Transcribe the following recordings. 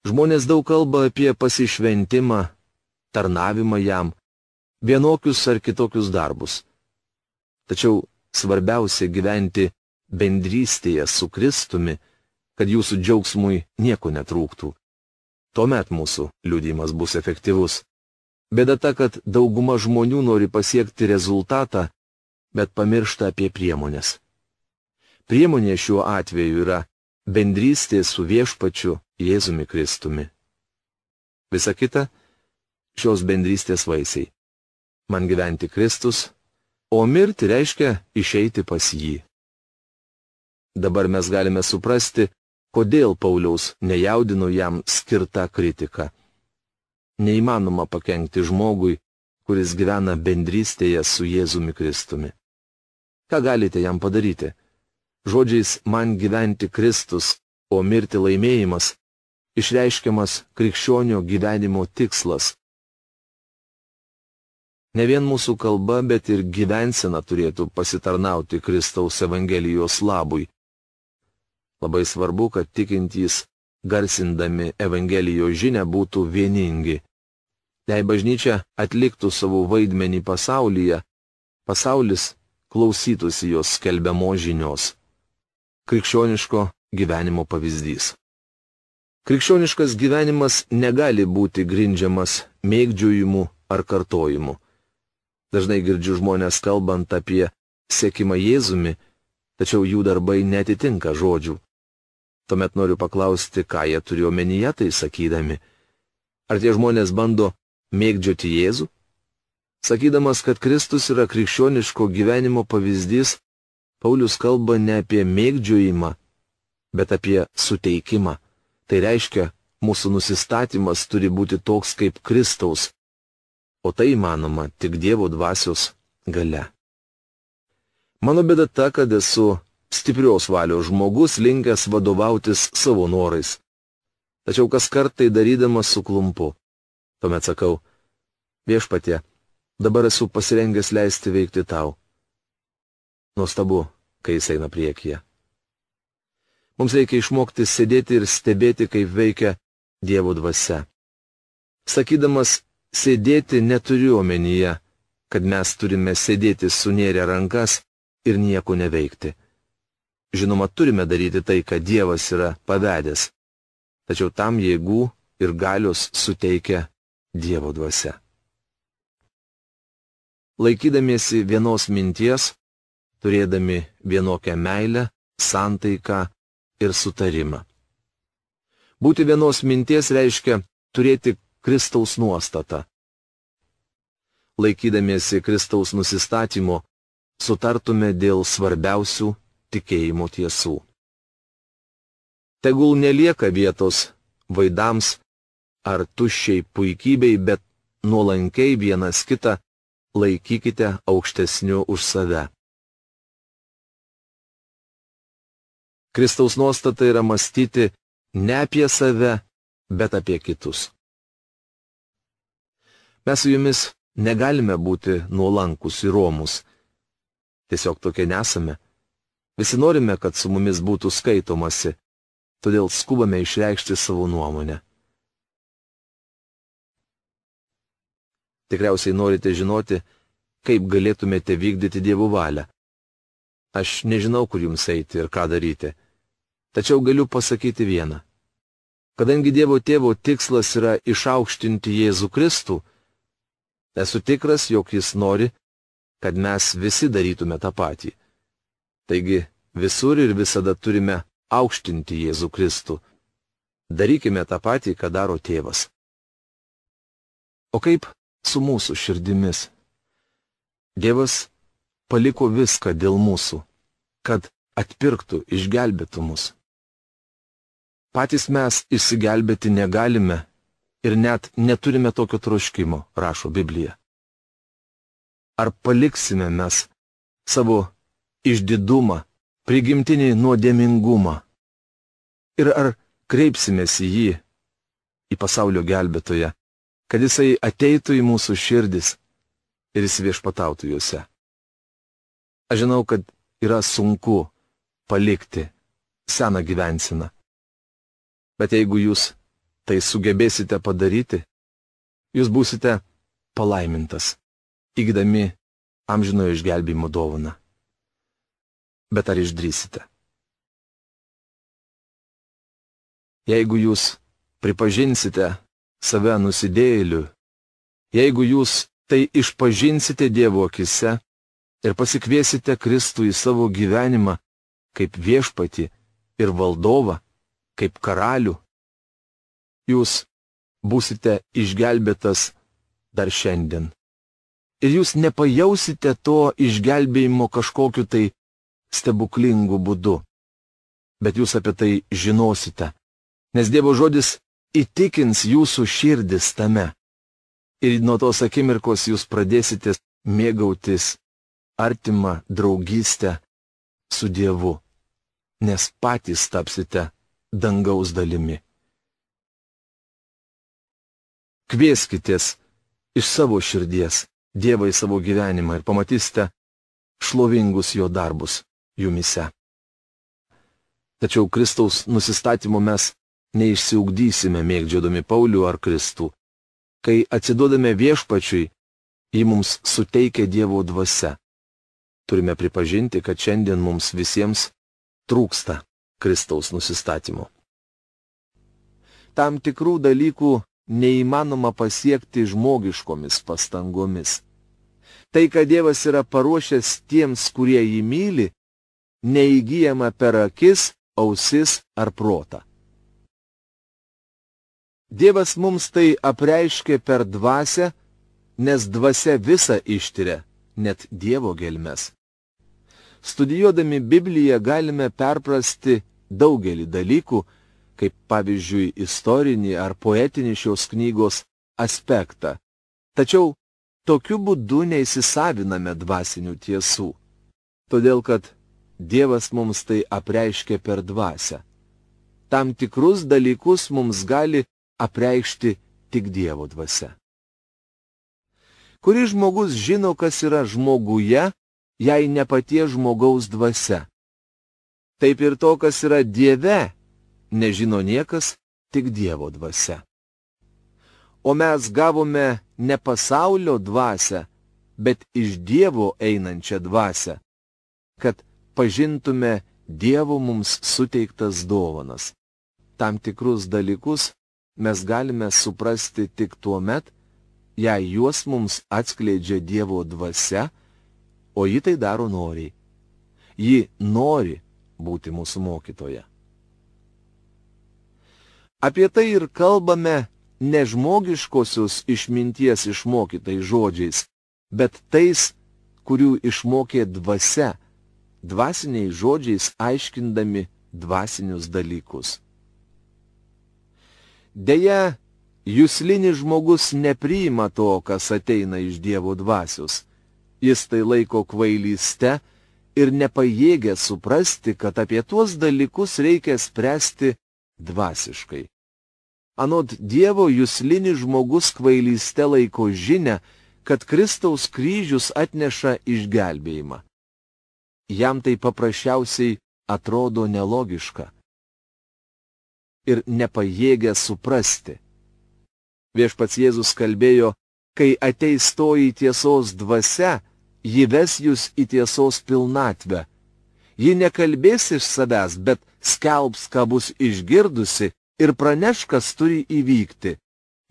Žmonės daug kalba apie pasišventimą, tarnavimą jam, vienokius ar kitokius darbus. Tačiau svarbiausia gyventi bendrystėje su Kristumi, kad jūsų džiaugsmui nieko netrūktų. Tuomet mūsų liudijimas bus efektyvus. Bėda ta, kad dauguma žmonių nori pasiekti rezultatą, bet pamiršta apie priemonės. Priemonė šiuo atveju yra bendrystė su viešpačiu Jėzumi Kristumi. Visa kita - šios bendrystės vaisiai. Man gyventi Kristus, o mirti reiškia išeiti pas jį. Dabar mes galime suprasti, kodėl Pauliaus nejaudino jam skirta kritika. Neįmanoma pakenkti žmogui, kuris gyvena bendrystėje su Jėzumi Kristumi. Ką galite jam padaryti? Žodžiais man gyventi Kristus, o mirti laimėjimas, išreiškiamas krikščionio gyvenimo tikslas. Ne vien mūsų kalba, bet ir gyvensena turėtų pasitarnauti Kristaus Evangelijos labui. Labai svarbu, kad tikintys, garsindami Evangelijos žinią, būtų vieningi. Jei bažnyčia atliktų savo vaidmenį pasaulyje, pasaulis klausytųsi jos skelbiamos žinios. Krikščioniško gyvenimo pavyzdys. Krikščioniškas gyvenimas negali būti grindžiamas mėgdžiojimu ar kartojimu. Dažnai girdžiu žmonės kalbant apie sekimą Jėzumi, tačiau jų darbai netitinka žodžių. Tuomet noriu paklausti, ką jie turi omenyje tai sakydami. Ar tie žmonės bando mėgdžioti Jėzų? Sakydamas, kad Kristus yra krikščioniško gyvenimo pavyzdys, Paulius kalba ne apie mėgdžiojimą, bet apie suteikimą. Tai reiškia, mūsų nusistatymas turi būti toks kaip Kristaus, o tai įmanoma tik Dievo dvasios galia. Mano bėda ta, kad esu stiprios valios žmogus, linkęs vadovautis savo norais. Tačiau kas kart tai darydamas suklumpu. Tuomet sakau, viešpatie, dabar esu pasirengęs leisti veikti tau. Nuostabu, kai jis eina priekyje. Mums reikia išmokti sėdėti ir stebėti, kaip veikia Dievo dvasia. Sakydamas sėdėti neturiu omenyje, kad mes turime sėdėti sunėrę rankas ir nieko neveikti. Žinoma, turime daryti tai, ką Dievas yra pavedęs, tačiau tam jėgų ir galios suteikia Dievo dvasia. Laikydamiesi vienos minties, turėdami vienokią meilę, santaiką ir sutarimą. Būti vienos minties reiškia turėti Kristaus nuostatą. Laikydamiesi Kristaus nusistatymo, sutartume dėl svarbiausių tikėjimo tiesų. Tegul nelieka vietos vaidams ar tuščiai puikybei, bet nuolankiai vienas kitą laikykite aukštesniu už save. Kristaus nuostata yra mąstyti ne apie save, bet apie kitus. Mes su jumis negalime būti nuolankus ir romus. Tiesiog tokie nesame. Visi norime, kad su mumis būtų skaitomasi, todėl skubame išreikšti savo nuomonę. Tikriausiai norite žinoti, kaip galėtumėte vykdyti Dievo valią. Aš nežinau, kur jums eiti ir ką daryti. Tačiau galiu pasakyti vieną. Kadangi Dievo Tėvo tikslas yra išaukštinti Jėzų Kristų, esu tikras, jog jis nori, kad mes visi darytume tą patį. Taigi visur ir visada turime aukštinti Jėzų Kristų. Darykime tą patį, ką daro Tėvas. O kaip su mūsų širdimis? Dievas paliko viską dėl mūsų, kad atpirktų, išgelbėtų mus. Patys mes išsigelbėti negalime ir net neturime tokio troškimo, rašo Biblija. Ar paliksime mes savo išdidumą, prigimtinį nuodėmingumą? Ir ar kreipsimės į jį, į pasaulio gelbėtoją, kad jisai ateitų į mūsų širdis ir įsiviešpatautų juose? Aš žinau, kad yra sunku palikti seną gyvenseną. Bet jeigu jūs tai sugebėsite padaryti, jūs būsite palaimintas, įgydami amžinojo išgelbėjimo dovaną. Bet ar išdrįsite? Jeigu jūs pripažinsite save nusidėjėliu, jeigu jūs tai išpažinsite Dievo akise ir pasikviesite Kristų į savo gyvenimą kaip viešpatį ir valdovą, kaip karalių, jūs būsite išgelbėtas dar šiandien. Ir jūs nepajausite to išgelbėjimo kažkokiu tai stebuklingu būdu, bet jūs apie tai žinosite, nes Dievo žodis įtikins jūsų širdis tame. Ir nuo tos akimirkos jūs pradėsite mėgautis artimą draugystę su Dievu, nes patys tapsite dangaus dalimi. Kvieskitės iš savo širdies Dievą į savo gyvenimą ir pamatysite šlovingus jo darbus jumise. Tačiau Kristaus nusistatymu mes neišsiugdysime mėgdžiodami Paulių ar Kristų. Kai atsiduodame viešpačiui, jį mums suteikia Dievo dvasia. Turime pripažinti, kad šiandien mums visiems trūksta Kristaus nusistatymo. Tam tikrų dalykų neįmanoma pasiekti žmogiškomis pastangomis. Tai, kad Dievas yra paruošęs tiems, kurie jį myli, neįgyjama per akis, ausis ar protą. Dievas mums tai apreiškė per dvasią, nes dvasia visą ištiria, net Dievo gelmes. Studijuodami Bibliją galime perprasti daugelį dalykų, kaip pavyzdžiui istorinį ar poetinį šios knygos aspektą. Tačiau tokiu būdu neįsisaviname dvasinių tiesų, todėl kad Dievas mums tai apreiškė per dvasią. Tam tikrus dalykus mums gali apreikšti tik Dievo dvasia. Kuris žmogus žino, kas yra žmoguje, jei ne paties žmogaus dvasia? Taip ir to, kas yra Dieve, nežino niekas, tik Dievo dvasia. O mes gavome ne pasaulio dvasią, bet iš Dievo einančią dvasią, kad pažintume Dievo mums suteiktas dovanas. Tam tikrus dalykus mes galime suprasti tik tuo met, jei juos mums atskleidžia Dievo dvasia, o ji tai daro noriai. Ji nori būti mūsų mokytoja. Apie tai ir kalbame ne žmogiškosios išminties išmokytais žodžiais, bet tais, kurių išmokė dvasia, dvasiniais žodžiais aiškindami dvasinius dalykus. Deja, juslinis žmogus nepriima to, kas ateina iš Dievo dvasios. Jis tai laiko kvailyste ir nepajėgia suprasti, kad apie tuos dalykus reikia spręsti dvasiškai. Anot Dievo, juslinis žmogus kvailyste laiko žinią, kad Kristaus kryžius atneša išgelbėjimą. Jam tai paprasčiausiai atrodo nelogiška ir nepajėgia suprasti. Viešpats Jėzus kalbėjo, kai ateis toji tiesos dvasia, ji ves jūs į tiesos pilnatvę. Ji nekalbės iš savęs, bet skelbs, ką bus išgirdusi ir praneš, kas turi įvykti.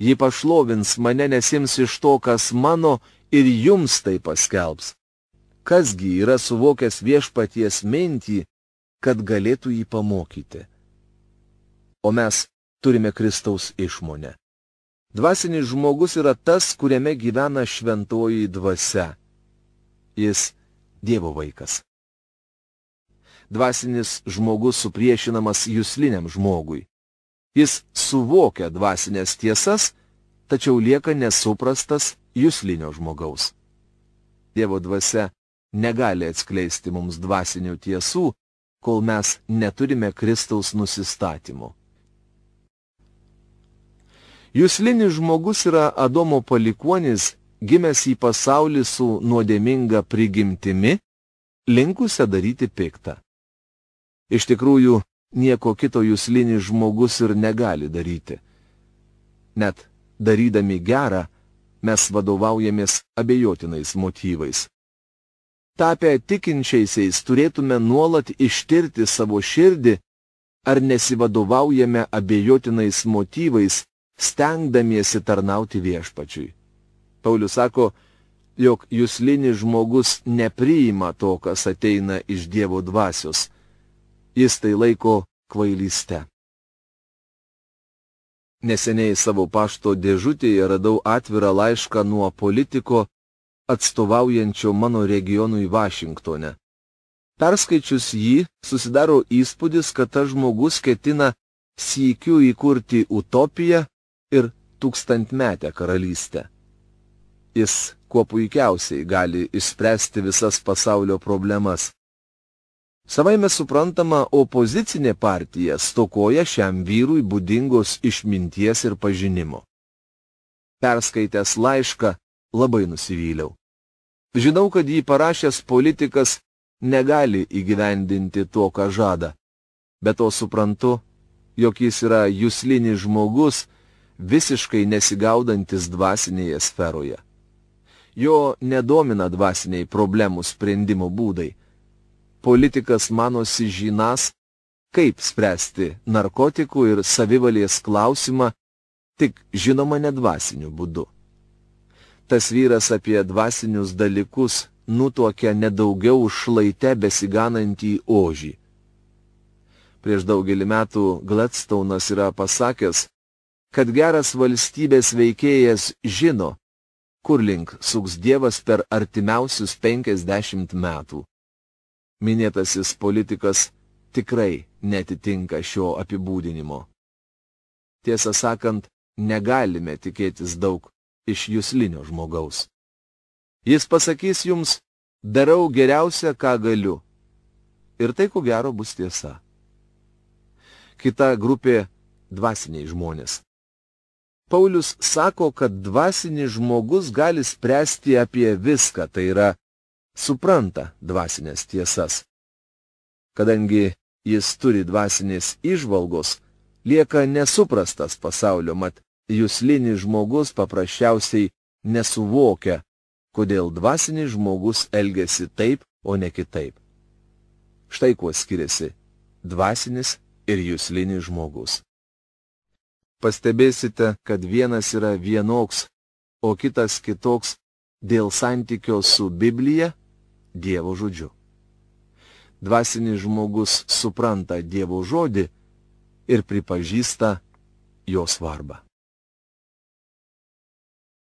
Ji pašlovins mane, nes ims iš to, kas mano, ir jums tai paskelbs. Kasgi yra suvokęs viešpaties mintį, kad galėtų jį pamokyti? O mes turime Kristaus išmonę. Dvasinis žmogus yra tas, kuriame gyvena šventoji dvasia. Jis Dievo vaikas. Dvasinis žmogus supriešinamas jusliniam žmogui. Jis suvokia dvasinės tiesas, tačiau lieka nesuprastas juslinio žmogaus. Dievo dvasia negali atskleisti mums dvasinių tiesų, kol mes neturime Kristaus nusistatymo. Juslinis žmogus yra Adomo palikuonis, gimęs į pasaulį su nuodėminga prigimtimi, linkusia daryti piktą. Iš tikrųjų, nieko kito juslinis žmogus ir negali daryti. Net darydami gerą, mes vadovaujamės abejotinais motyvais. Tapę tikinčiaisiais turėtume nuolat ištirti savo širdį, ar nesivadovaujame abejotinais motyvais, stengdamiesi tarnauti viešpačiui. Paulius sako, jog juslinis žmogus nepriima to, kas ateina iš Dievo dvasios. Jis tai laiko kvailyste. Neseniai savo pašto dėžutėje radau atvirą laišką nuo politiko atstovaujančio mano regionui Vašingtone. Perskaičius jį, susidaro įspūdis, kad tas žmogus ketina sykiu įkurti utopiją ir tūkstantmetę karalystę. Jis kuo puikiausiai gali išspręsti visas pasaulio problemas. Savaime suprantama, opozicinė partija stokoja šiam vyrui būdingos išminties ir pažinimo. Perskaitęs laišką, labai nusivyliau. Žinau, kad jį parašęs politikas negali įgyvendinti to, ką žada, bet to suprantu, jog jis yra juslinis žmogus, visiškai nesigaudantis dvasinėje sferoje. Jo nedomina dvasiniai problemų sprendimo būdai. Politikas manosi žinąs, kaip spręsti narkotikų ir savivalės klausimą, tik žinoma nedvasiniu būdu. Tas vyras apie dvasinius dalykus nutuokia nedaugiau už šlaite besiganantį ožį. Prieš daugelį metų Gladstonas yra pasakęs, kad geras valstybės veikėjas žino, kur link suks Dievas per artimiausius 50 metų. Minėtasis politikas tikrai netitinka šio apibūdinimo. Tiesą sakant, negalime tikėtis daug iš juslinio žmogaus. Jis pasakys jums, darau geriausia, ką galiu. Ir tai, ko gero, bus tiesa. Kita grupė – dvasiniai žmonės. Paulius sako, kad dvasinis žmogus gali spręsti apie viską, tai yra supranta dvasinės tiesas. Kadangi jis turi dvasinės įžvalgos, lieka nesuprastas pasaulio, mat juslinis žmogus paprasčiausiai nesuvokia, kodėl dvasinis žmogus elgiasi taip, o ne kitaip. Štai kuo skiriasi dvasinis ir juslinis žmogus. Pastebėsite, kad vienas yra vienoks, o kitas kitoks dėl santykio su Biblija, Dievo žodžiu. Dvasinis žmogus supranta Dievo žodį ir pripažįsta jo svarbą.